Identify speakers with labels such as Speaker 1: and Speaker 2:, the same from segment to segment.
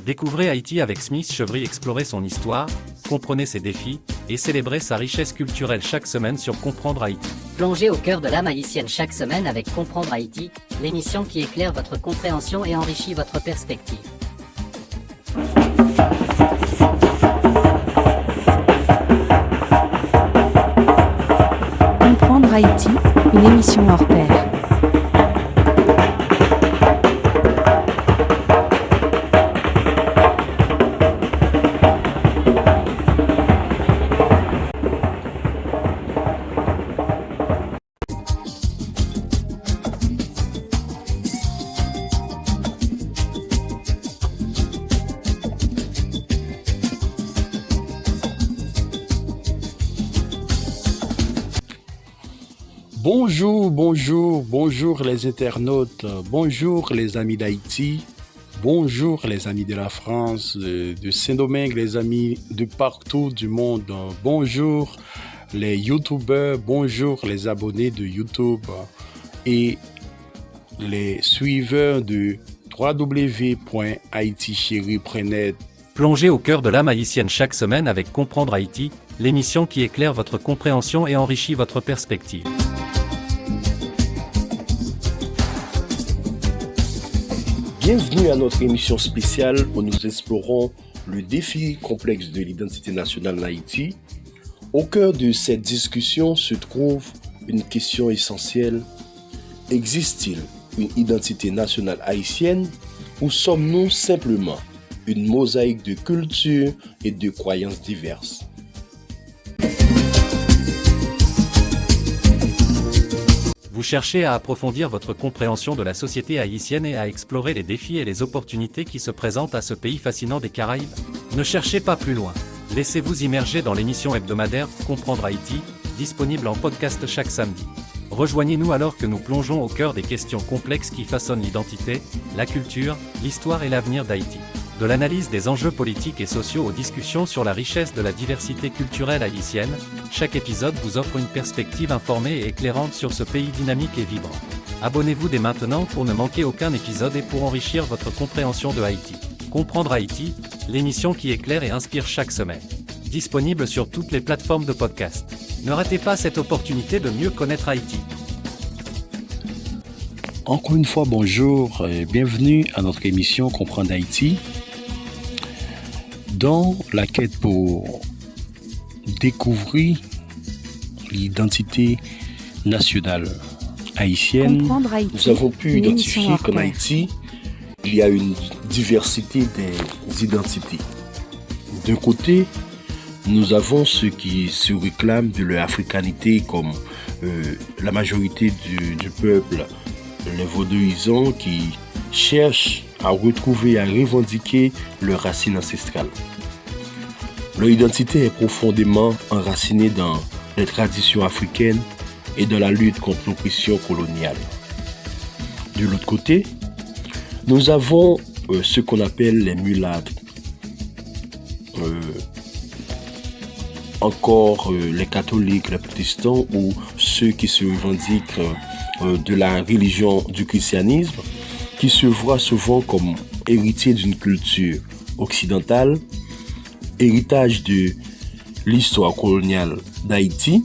Speaker 1: Découvrez Haïti avec Smith Chevry, explorez son histoire, comprenez ses défis, et célébrez sa richesse culturelle chaque semaine sur Comprendre Haïti.
Speaker 2: Plongez au cœur de l'âme haïtienne chaque semaine avec Comprendre Haïti, l'émission qui éclaire votre compréhension et enrichit votre perspective.
Speaker 3: Comprendre Haïti, une émission hors pair.
Speaker 4: Bonjour les internautes, bonjour les amis d'Haïti, bonjour les amis de la France, de Saint-Domingue, les amis de partout du monde, bonjour les youtubeurs, bonjour les abonnés de YouTube et les suiveurs de www.haiticheri.net.
Speaker 1: Plongez au cœur de l'âme haïtienne chaque semaine avec Comprendre Haïti, l'émission qui éclaire votre compréhension et enrichit votre perspective.
Speaker 4: Bienvenue à notre émission spéciale où nous explorons le défi complexe de l'identité nationale en Haïti. Au cœur de cette discussion se trouve une question essentielle. Existe-t-il une identité nationale haïtienne ou sommes-nous simplement une mosaïque de cultures et de croyances diverses?
Speaker 1: Vous cherchez à approfondir votre compréhension de la société haïtienne et à explorer les défis et les opportunités qui se présentent à ce pays fascinant des Caraïbes? Ne cherchez pas plus loin. Laissez-vous immerger dans l'émission hebdomadaire Comprendre Haïti, disponible en podcast chaque samedi. Rejoignez-nous alors que nous plongeons au cœur des questions complexes qui façonnent l'identité, la culture, l'histoire et l'avenir d'Haïti. De l'analyse des enjeux politiques et sociaux aux discussions sur la richesse de la diversité culturelle haïtienne, chaque épisode vous offre une perspective informée et éclairante sur ce pays dynamique et vibrant. Abonnez-vous dès maintenant pour ne manquer aucun épisode et pour enrichir votre compréhension de Haïti. Comprendre Haïti, l'émission qui éclaire et inspire chaque semaine. Disponible sur toutes les plateformes de podcast. Ne ratez pas cette opportunité de mieux connaître Haïti.
Speaker 4: Encore une fois, bonjour et bienvenue à notre émission Comprendre Haïti. Dans la quête pour découvrir l'identité nationale haïtienne, nous avons pu identifier qu'en Haïti, il y a une diversité des identités. D'un côté, nous avons ceux qui se réclament de leur africanité comme la majorité du peuple, les vaudouisants qui cherchent à retrouver et à revendiquer leurs racines ancestrales. Leur identité est profondément enracinée dans les traditions africaines et dans la lutte contre l'oppression coloniale. De l'autre côté, nous avons ce qu'on appelle les mulâtres, les catholiques, les protestants ou ceux qui se revendiquent de la religion du christianisme, qui se voient souvent comme héritiers d'une culture occidentale, héritage de l'histoire coloniale d'Haïti.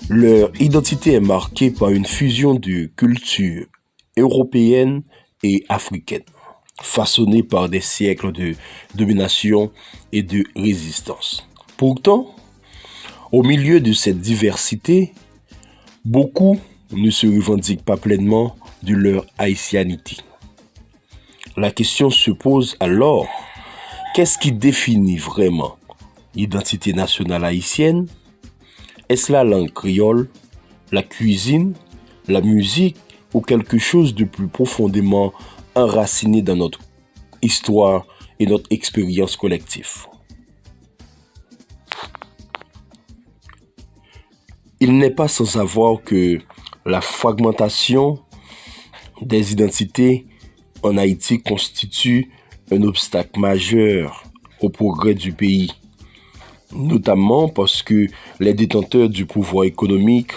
Speaker 4: Leur identité est marquée par une fusion de cultures européennes et africaines, façonnées par des siècles de domination et de résistance. Pourtant, au milieu de cette diversité, beaucoup ne se revendiquent pas pleinement de leur haïtianité. La question se pose alors, qu'est-ce qui définit vraiment l'identité nationale haïtienne? Est-ce la langue créole, la cuisine, la musique ou quelque chose de plus profondément enraciné dans notre histoire et notre expérience collective? Il n'est pas sans savoir que la fragmentation des identités en Haïti constitue un obstacle majeur au progrès du pays, notamment parce que les détenteurs du pouvoir économique,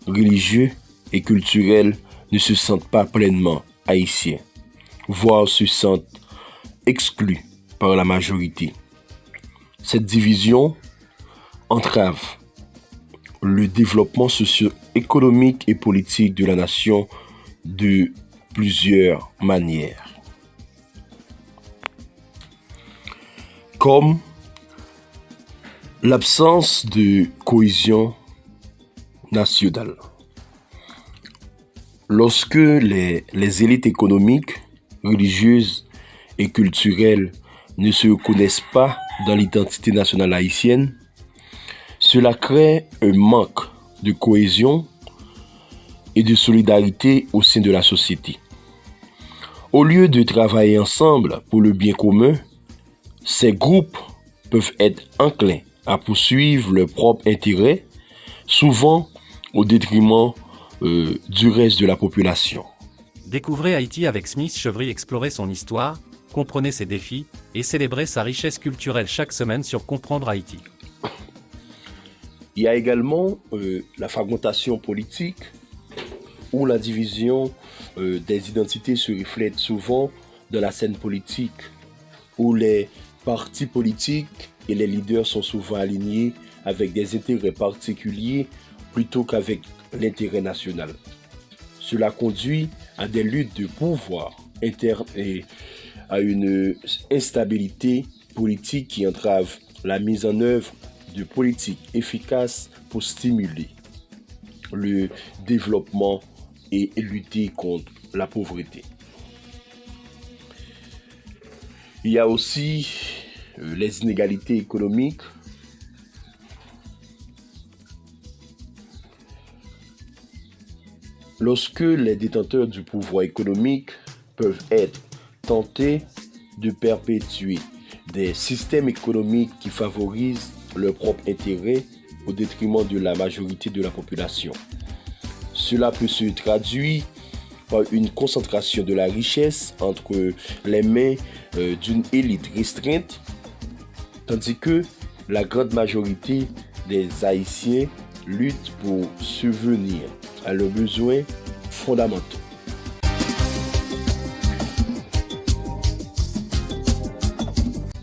Speaker 4: religieux et culturel ne se sentent pas pleinement haïtiens, voire se sentent exclus par la majorité. Cette division entrave le développement socio-économique et politique de la nation de plusieurs manières. Comme l'absence de cohésion nationale. Lorsque les élites économiques, religieuses et culturelles ne se reconnaissent pas dans l'identité nationale haïtienne, cela crée un manque de cohésion et de solidarité au sein de la société. Au lieu de travailler ensemble pour le bien commun, ces groupes peuvent être enclins à poursuivre leurs propres intérêts, souvent au détriment du reste de la population.
Speaker 1: Découvrez Haïti avec Smith Chevry, explorez son histoire, comprenez ses défis et célébrez sa richesse culturelle chaque semaine sur Comprendre Haïti.
Speaker 4: Il y a également la fragmentation politique où la division des identités se reflète souvent dans la scène politique, où les partis politiques et les leaders sont souvent alignés avec des intérêts particuliers plutôt qu'avec l'intérêt national. Cela conduit à des luttes de pouvoir internes et à une instabilité politique qui entrave la mise en œuvre de politiques efficaces pour stimuler le développement et lutter contre la pauvreté. Il y a aussi les inégalités économiques. Lorsque les détenteurs du pouvoir économique peuvent être tentés de perpétuer des systèmes économiques qui favorisent leur propre intérêt au détriment de la majorité de la population. Cela peut se traduire par une concentration de la richesse entre les mains d'une élite restreinte, tandis que la grande majorité des Haïtiens luttent pour subvenir à leurs besoins fondamentaux.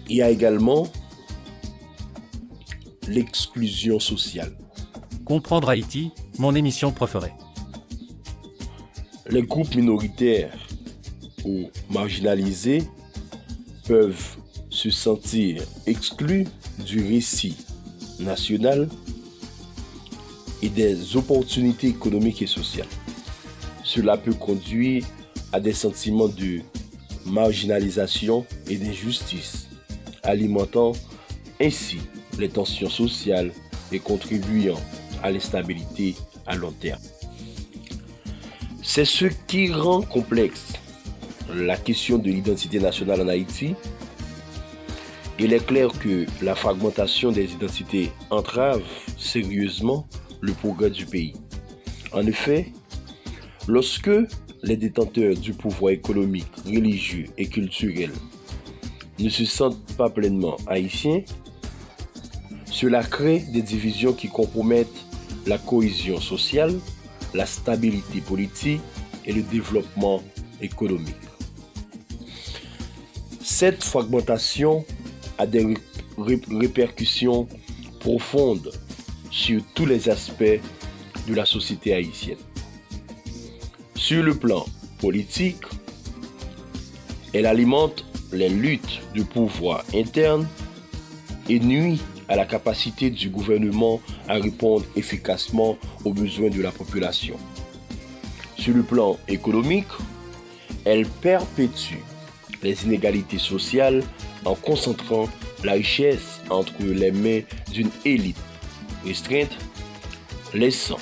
Speaker 4: Il y a également l'exclusion sociale.
Speaker 1: Comprendre Haïti, mon émission préférée.
Speaker 4: Les groupes minoritaires ou marginalisés peuvent se sentir exclus du récit national et des opportunités économiques et sociales. Cela peut conduire à des sentiments de marginalisation et d'injustice, alimentant ainsi les tensions sociales et contribuant à l'instabilité à long terme. C'est ce qui rend complexe la question de l'identité nationale en Haïti. Il est clair que la fragmentation des identités entrave sérieusement le progrès du pays. En effet, lorsque les détenteurs du pouvoir économique, religieux et culturel ne se sentent pas pleinement haïtiens, cela crée des divisions qui compromettent la cohésion sociale, la stabilité politique et le développement économique. Cette fragmentation a des répercussions profondes sur tous les aspects de la société haïtienne. Sur le plan politique, elle alimente les luttes de pouvoir interne et nuit à la capacité du gouvernement à répondre efficacement aux besoins de la population. Sur le plan économique, elle perpétue les inégalités sociales en concentrant la richesse entre les mains d'une élite restreinte, laissant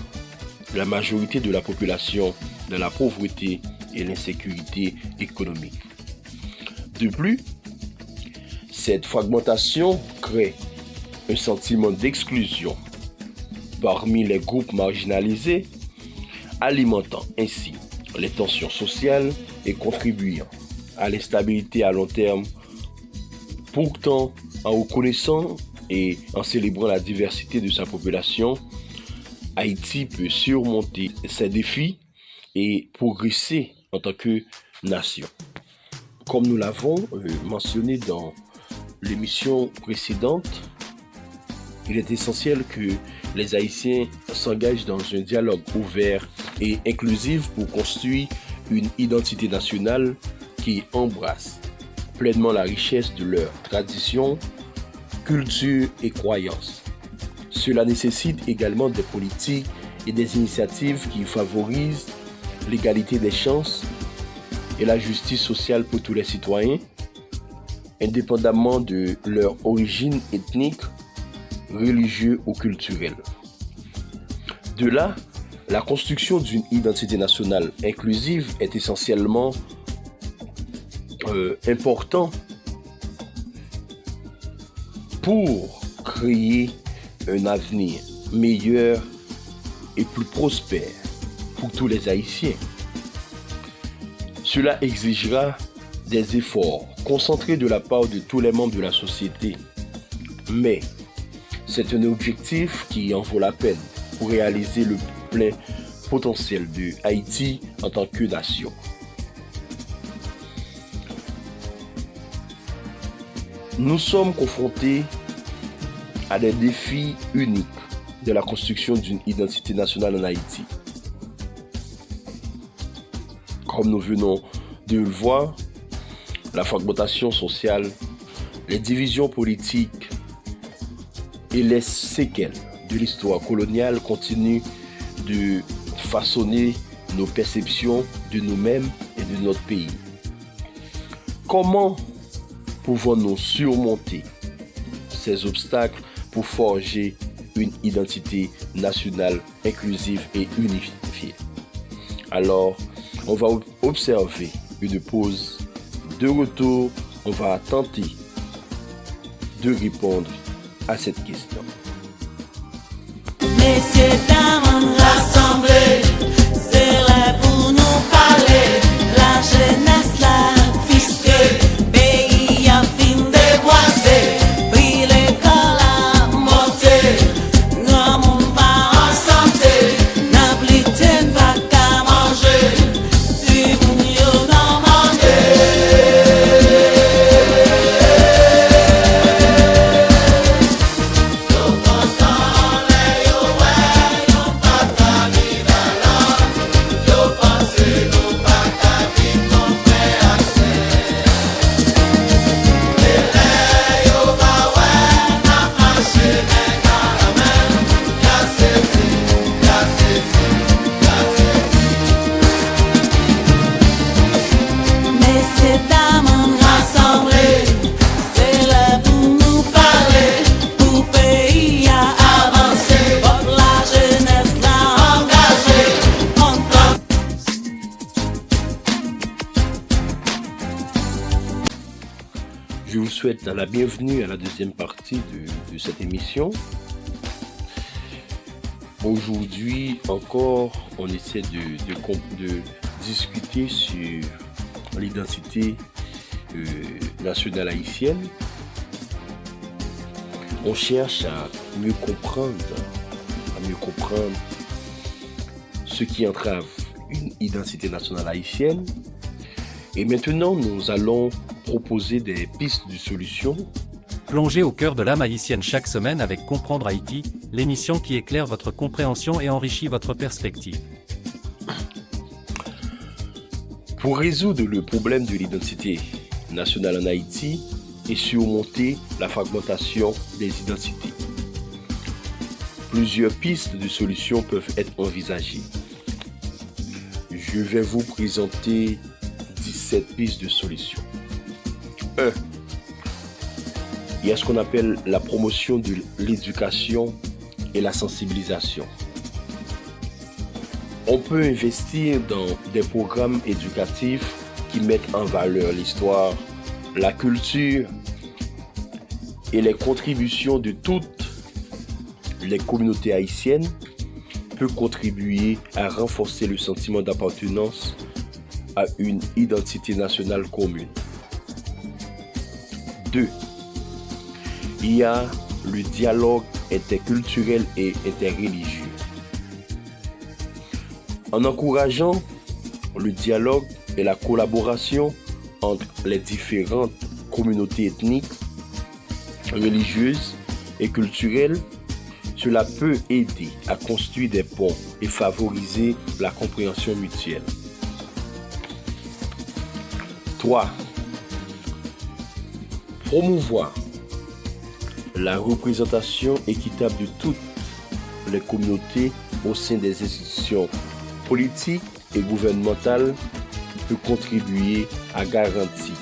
Speaker 4: la majorité de la population dans la pauvreté et l'insécurité économique. De plus, cette fragmentation crée un sentiment d'exclusion parmi les groupes marginalisés, alimentant ainsi les tensions sociales et contribuant à l'instabilité à long terme. Pourtant, en reconnaissant et en célébrant la diversité de sa population, Haïti peut surmonter ses défis et progresser en tant que nation. Comme nous l'avons mentionné dans l'émission précédente, il est essentiel que les Haïtiens s'engagent dans un dialogue ouvert et inclusif pour construire une identité nationale qui embrasse pleinement la richesse de leurs traditions, culture et croyances. Cela nécessite également des politiques et des initiatives qui favorisent l'égalité des chances et la justice sociale pour tous les citoyens, indépendamment de leur origine ethnique, religieuse ou culturelle. De là, la construction d'une identité nationale inclusive est essentiellement important pour créer un avenir meilleur et plus prospère pour tous les Haïtiens. Cela exigera des efforts concentrés de la part de tous les membres de la société. Mais c'est un objectif qui en vaut la peine pour réaliser le plein potentiel de Haïti en tant que nation. Nous sommes confrontés à des défis uniques de la construction d'une identité nationale en Haïti. Comme nous venons de le voir, la fragmentation sociale, les divisions politiques et les séquelles de l'histoire coloniale continuent de façonner nos perceptions de nous-mêmes et de notre pays. Comment pouvons-nous surmonter ces obstacles pour forger une identité nationale inclusive et unifiée? Alors, on va observer une pause. De retour, on va tenter de répondre à cette question.
Speaker 5: Messieurs, dames, rassemblés, c'est là pour nous parler. La jeunesse, la fisquée, pays à fin déboisé, puis l'école à monter. Nous avons pas en santé, n'ablité pas qu'à manger, si vous n'y en
Speaker 4: Je vous souhaite la bienvenue à la deuxième partie de cette émission. Aujourd'hui encore, on essaie de discuter sur l'identité nationale haïtienne. On cherche à mieux comprendre ce qui entrave une identité nationale haïtienne. Et maintenant, nous allons proposer des pistes de solutions.
Speaker 1: Plongez au cœur de l'âme haïtienne chaque semaine avec Comprendre Haïti, l'émission qui éclaire votre compréhension et enrichit votre perspective.
Speaker 4: Pour résoudre le problème de l'identité nationale en Haïti et surmonter la fragmentation des identités, plusieurs pistes de solutions peuvent être envisagées. Je vais vous présenter 17 pistes de solutions. 1. Il y a ce qu'on appelle la promotion de l'éducation et la sensibilisation. On peut investir dans des programmes éducatifs qui mettent en valeur l'histoire, la culture et les contributions de toutes les communautés haïtiennes peut contribuer à renforcer le sentiment d'appartenance à une identité nationale commune. 2. Il y a le dialogue interculturel et interreligieux. En encourageant le dialogue et la collaboration entre les différentes communautés ethniques, religieuses et culturelles, cela peut aider à construire des ponts et favoriser la compréhension mutuelle. 3. Promouvoir la représentation équitable de toutes les communautés au sein des institutions politiques et gouvernementales peut contribuer à garantir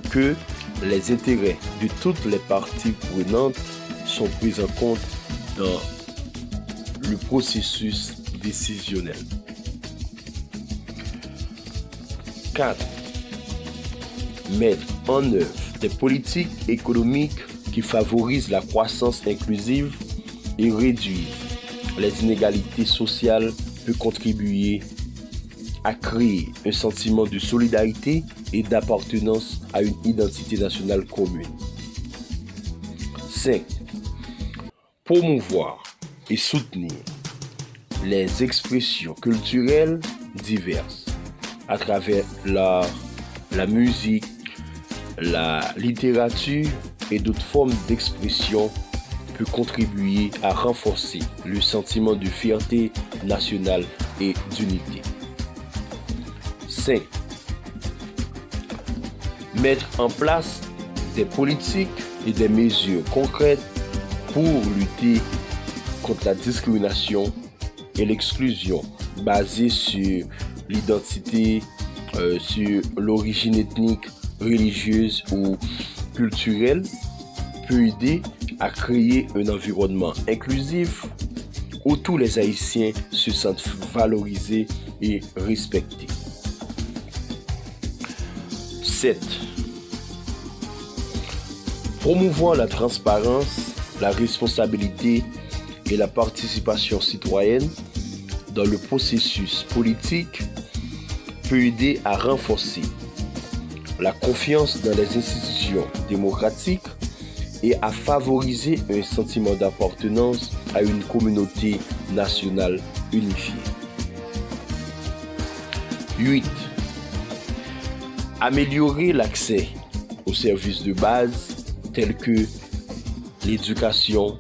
Speaker 4: que les intérêts de toutes les parties prenantes sont pris en compte dans le processus décisionnel. 4. Mettre en œuvre des politiques économiques qui favorisent la croissance inclusive et réduire les inégalités sociales peut contribuer à créer un sentiment de solidarité et d'appartenance à une identité nationale commune. 5. Promouvoir et soutenir les expressions culturelles diverses à travers l'art, la musique, la littérature et d'autres formes d'expression peut contribuer à renforcer le sentiment de fierté nationale et d'unité. 5. Mettre en place des politiques et des mesures concrètes pour lutter contre la discrimination et l'exclusion basée sur l'identité, sur l'origine ethnique, religieuse ou culturelle peut aider à créer un environnement inclusif où tous les Haïtiens se sentent valorisés et respectés. 7. Promouvoir la transparence, la responsabilité et la participation citoyenne dans le processus politique peut aider à renforcer la confiance dans les institutions démocratiques et à favoriser un sentiment d'appartenance à une communauté nationale unifiée. 8. Améliorer l'accès aux services de base tels que l'éducation,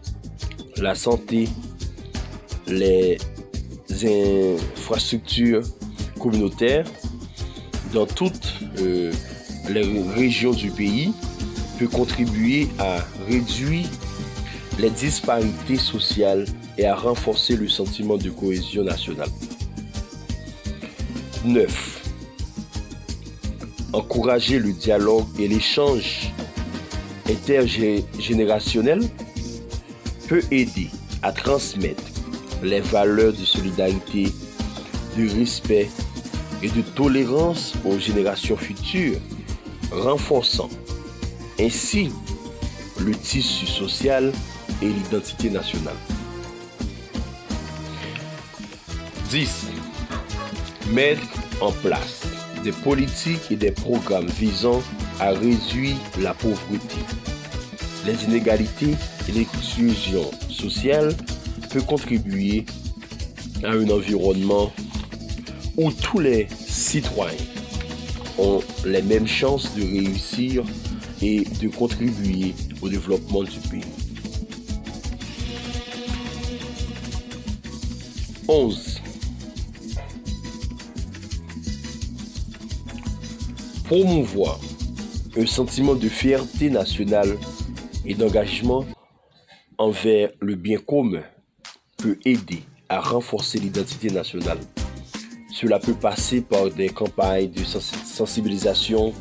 Speaker 4: la santé, les infrastructures communautaires dans toutes les régions du pays peut contribuer à réduire les disparités sociales et à renforcer le sentiment de cohésion nationale. 9. Encourager le dialogue et l'échange intergénérationnel peut aider à transmettre les valeurs de solidarité, de respect et de tolérance aux générations futures, renforçant ainsi le tissu social et l'identité nationale. 10. Mettre en place des politiques et des programmes visant à réduire la pauvreté, les inégalités et l'exclusion sociale peut contribuer à un environnement où tous les citoyens ont les mêmes chances de réussir et de contribuer au développement du pays. 11. Promouvoir un sentiment de fierté nationale et d'engagement envers le bien commun peut aider à renforcer l'identité nationale. Cela peut passer par des campagnes de sensibilisation,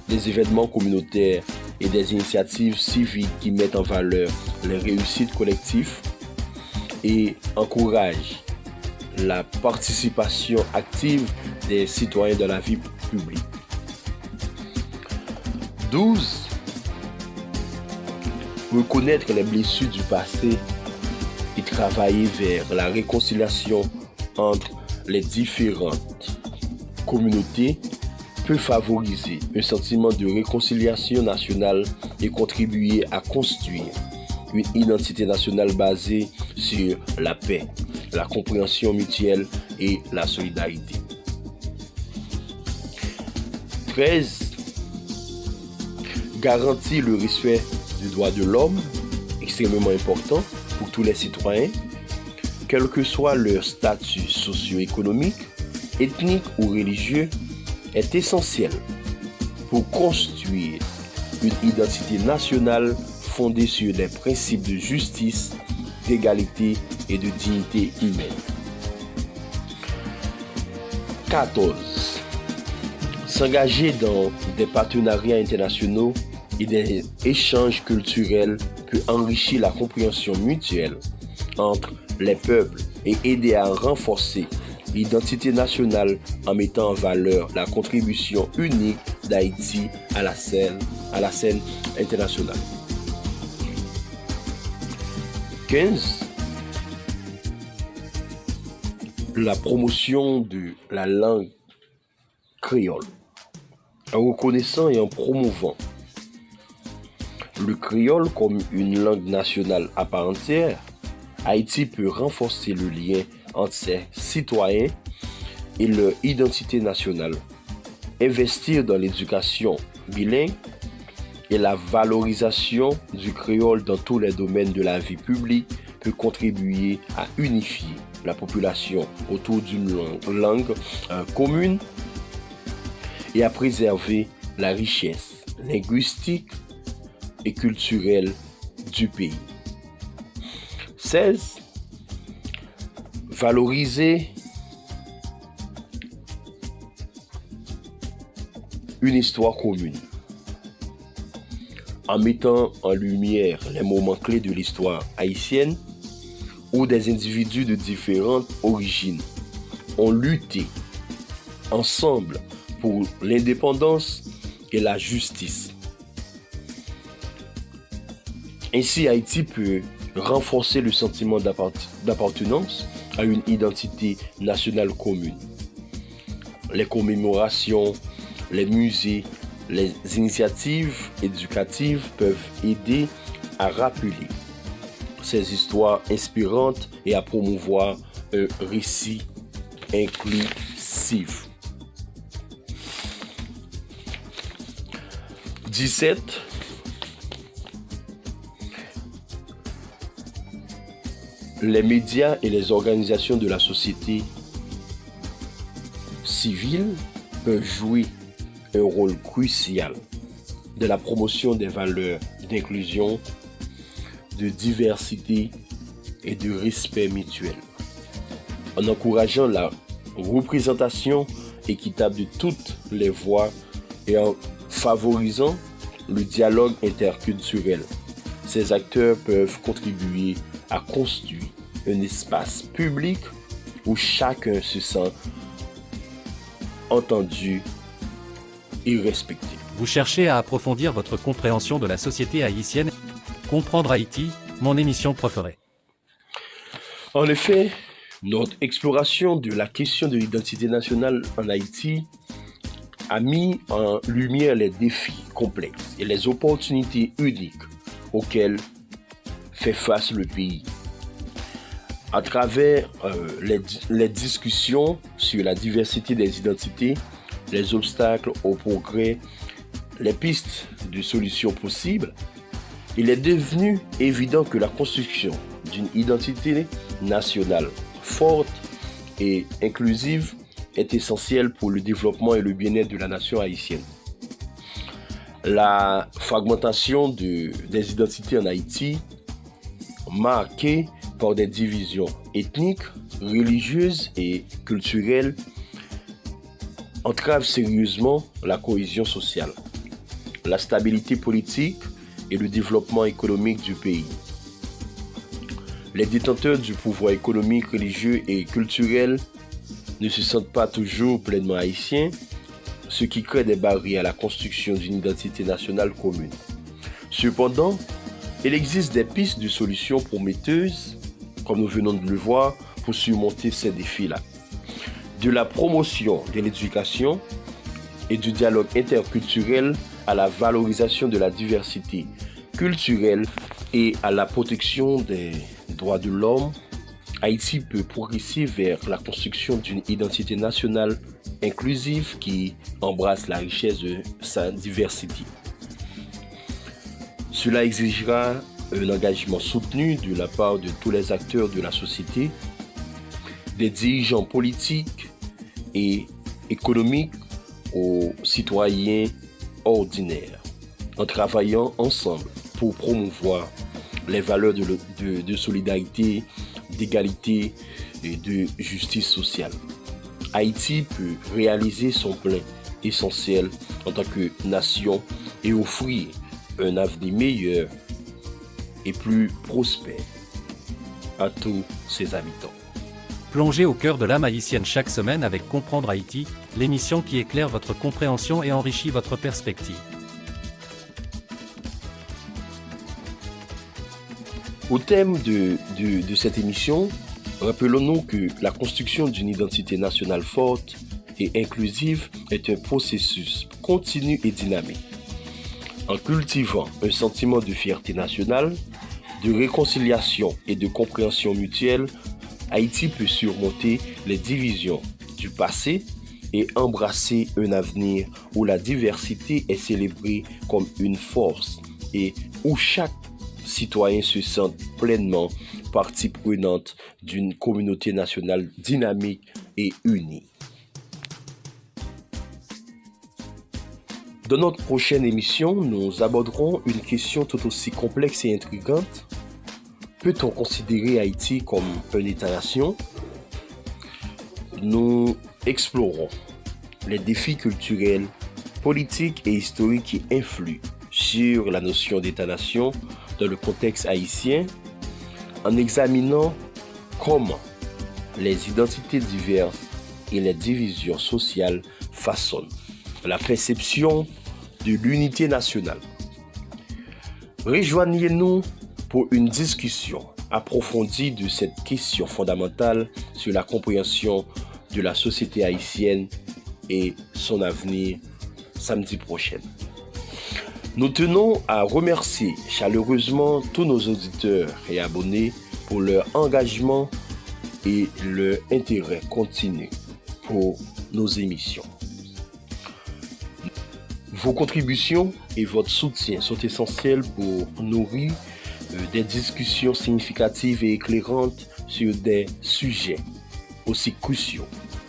Speaker 4: des événements communautaires et des initiatives civiques qui mettent en valeur les réussites collectives et encouragent la participation active des citoyens dans la vie publique. 12. Reconnaître les blessures du passé et travailler vers la réconciliation entre les différentes communautés peut favoriser un sentiment de réconciliation nationale et contribuer à construire une identité nationale basée sur la paix, la compréhension mutuelle et la solidarité. 13. Garantir le respect des droits de l'homme, extrêmement important pour tous les citoyens, quel que soit leur statut socio-économique, ethnique ou religieux, est essentiel pour construire une identité nationale fondée sur des principes de justice, d'égalité et de dignité humaine. 14. S'engager dans des partenariats internationaux et des échanges culturels peut enrichir la compréhension mutuelle entre les peuples et aider à renforcer l'identité nationale en mettant en valeur la contribution unique d'Haïti à la scène internationale. 15. La promotion de la langue créole. En reconnaissant et en promouvant le créole comme une langue nationale à part entière, Haïti peut renforcer le lien entre ses citoyens et leur identité nationale, investir dans l'éducation bilingue et la valorisation du créole dans tous les domaines de la vie publique peut contribuer à unifier la population autour d'une langue commune et à préserver la richesse linguistique et culturelle du pays. 16. Valoriser une histoire commune en mettant en lumière les moments clés de l'histoire haïtienne où des individus de différentes origines ont lutté ensemble pour l'indépendance et la justice. Ainsi, Haïti peut renforcer le sentiment d'appartenance à une identité nationale commune. Les commémorations, les musées, les initiatives éducatives peuvent aider à rappeler ces histoires inspirantes et à promouvoir un récit inclusif. 17. Les médias et les organisations de la société civile peuvent jouer un rôle crucial dans la promotion des valeurs d'inclusion, de diversité et de respect mutuel, en encourageant la représentation équitable de toutes les voix et en favorisant le dialogue interculturel. Ces acteurs peuvent contribuer à construire un espace public où chacun se sent entendu et respecté.
Speaker 1: Vous cherchez à approfondir votre compréhension de la société haïtienne? Comprendre Haïti, mon émission préférée.
Speaker 4: En effet, notre exploration de la question de l'identité nationale en Haïti a mis en lumière les défis complexes et les opportunités uniques auxquelles fait face le pays. À travers les discussions sur la diversité des identités, les obstacles au progrès, les pistes de solutions possibles, il est devenu évident que la construction d'une identité nationale forte et inclusive est essentielle pour le développement et le bien-être de la nation haïtienne. La fragmentation des identités en Haïti, marquée par des divisions ethniques, religieuses et culturelles, entrave sérieusement la cohésion sociale, la stabilité politique et le développement économique du pays. Les détenteurs du pouvoir économique, religieux et culturel ne se sentent pas toujours pleinement haïtiens, ce qui crée des barrières à la construction d'une identité nationale commune. Cependant, il existe des pistes de solutions prometteuses, comme nous venons de le voir, pour surmonter ces défis-là. De la promotion de l'éducation et du dialogue interculturel à la valorisation de la diversité culturelle et à la protection des droits de l'homme, Haïti peut progresser vers la construction d'une identité nationale inclusive qui embrasse la richesse de sa diversité. Cela exigera un engagement soutenu de la part de tous les acteurs de la société, des dirigeants politiques et économiques aux citoyens ordinaires, en travaillant ensemble pour promouvoir les valeurs de solidarité, d'égalité et de justice sociale. Haïti peut réaliser son plein essentiel en tant que nation et offrir un avenir meilleur et plus prospère à tous ses habitants.
Speaker 1: Plongez au cœur de l'âme haïtienne chaque semaine avec Comprendre Haïti, l'émission qui éclaire votre compréhension et enrichit votre perspective.
Speaker 4: Au thème de cette émission, rappelons-nous que la construction d'une identité nationale forte et inclusive est un processus continu et dynamique. En cultivant un sentiment de fierté nationale, de réconciliation et de compréhension mutuelle, Haïti peut surmonter les divisions du passé et embrasser un avenir où la diversité est célébrée comme une force et où chaque citoyen se sent pleinement partie prenante d'une communauté nationale dynamique et unie. Dans notre prochaine émission, nous aborderons une question tout aussi complexe et intrigante. Peut-on considérer Haïti comme un État-nation? Nous explorons les défis culturels, politiques et historiques qui influent sur la notion d'État-nation dans le contexte haïtien, en examinant comment les identités diverses et les divisions sociales façonnent la perception de l'unité nationale. Rejoignez-nous pour une discussion approfondie de cette question fondamentale sur la compréhension de la société haïtienne et son avenir samedi prochain. Nous tenons à remercier chaleureusement tous nos auditeurs et abonnés pour leur engagement et leur intérêt continu pour nos émissions. Vos contributions et votre soutien sont essentiels pour nourrir des discussions significatives et éclairantes sur des sujets aussi cruciaux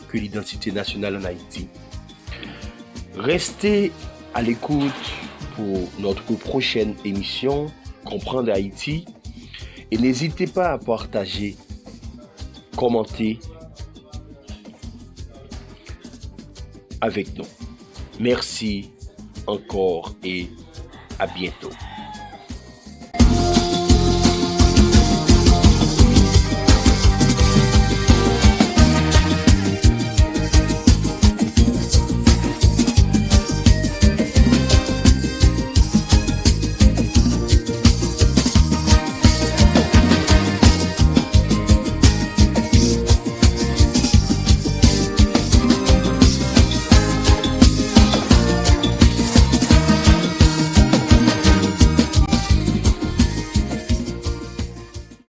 Speaker 4: que l'identité nationale en Haïti. Restez à l'écoute pour notre prochaine émission Comprendre Haïti et n'hésitez pas à partager, commenter avec nous. Merci encore et à bientôt.